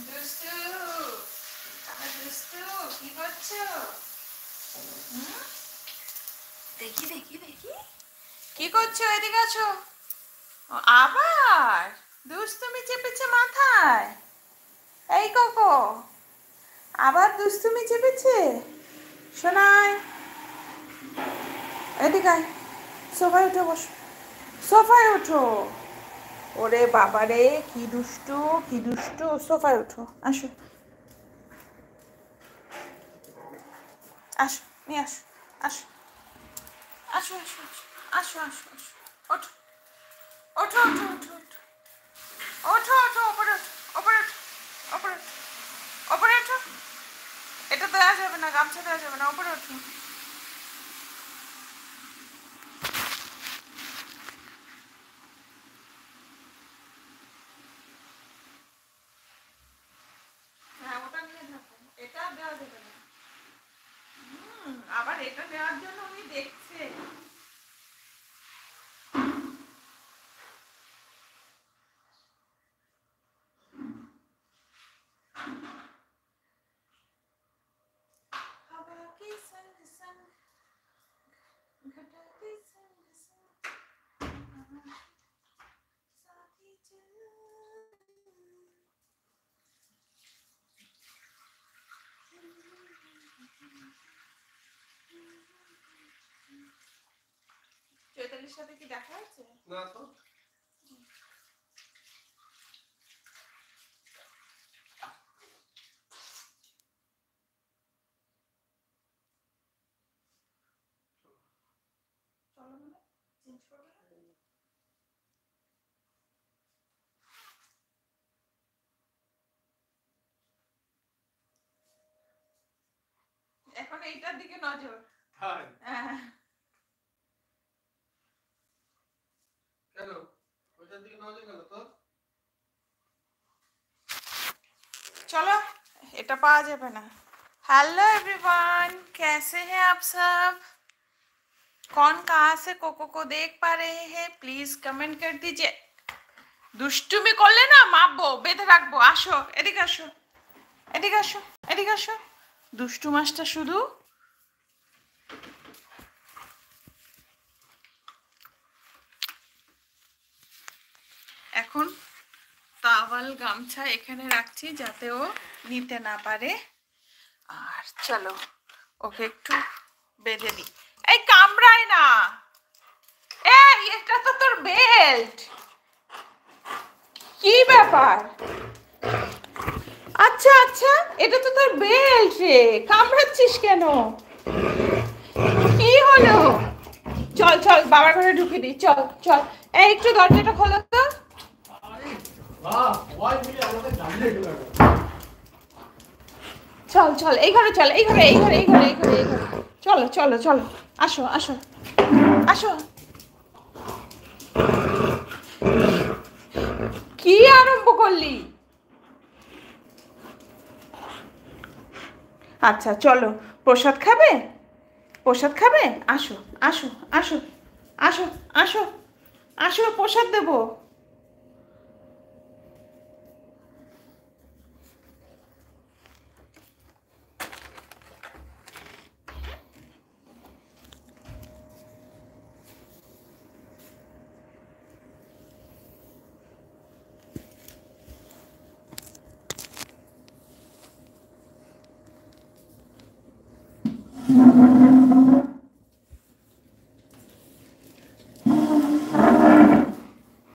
দুষ্টু, আমার দুষ্টু কি করছো? হুম? দেখি দেখি দেখি কি করছো, এদিকে আছো। ও, আবার দুষ্টুমি চেপেছে মাথায়। এই কোকো, আবার দুষ্টুমি চেপেছে। শোনাই, এদিকে আয়, সোফায় উঠে বসো, সোফায় ওঠো। ওরে বাবারে, কি দুষ্টু কি দুষ্টু, সোফায় ওঠো, আসো আসো, নিয়ে আসো, আসো আসো আসো আসো আসো আসো, ওঠো ওঠো ওঠো ওঠো ওঠো ওঠো ওঠো, ওপরে ওঠো, ওপরে ওঠো, ওপরে ওঠো, ওপরে ওঠো। এটা দেওয়া যাবে না, গামছা দেওয়া যাবে না, ওপরে ওঠো। হ্যাঁ, ওটা নিয়ে থাকো, এটা দেওয়া যাবে না। আবার এটা দেওয়ার জন্য উনি দেখছে। हवा के संग संग घटा के संग संग साथी चल। চৈতালির সাথে কি দেখা হয়েছে? না তো। চলো মানে চেঞ্জ করবে না? এখন এইটার দিকে নজর। হ্যাঁ। কেন ওইটার দিকে নজর গেল তো? चलो, এটা পাওয়া যাবে না। हेलो एवरीवन, कैसे हैं आप सब? कौन कहाँ से कोको को देख पा रहे हैं, प्लीज कमेंट कर दीजिए। দুষ্টুমি করলে না মাপবো, বেঁধে রাখবো। আসো এদিকে, আসো এদিকে, আসো এদিকে, আসো। দুষ্টু মাছটা শুধু এখন টাওয়াল গামছা এখানে রাখছি যাতে ও নিতে না পারে। আর চলো ওকে একটু বেঁধে দিই। এই কামড়ায় না। এই এটা তো তোর বেল্ট, কি ব্যাপার? আচ্ছা আচ্ছা, এটা তো তোর বেল্ট রে, কামড়াচ্ছিস কেন? কি হলো? চল চল, বাবার ঘরে ঢুকে দিই, চল চল। এই একটু দরজাটা খোলো তো। চল চল, এই ঘরে চল, এই ঘরে এই ঘরে এই ঘরে এই ঘরে এই ঘরে, চলো চলো চলো, আসো আসো আসো। কি আরম্ভ করলি? আচ্ছা চলো, প্রসাদ খাবে? প্রসাদ খাবে? আসো আসো আসো আসো আসো আসো, প্রসাদ দেবো।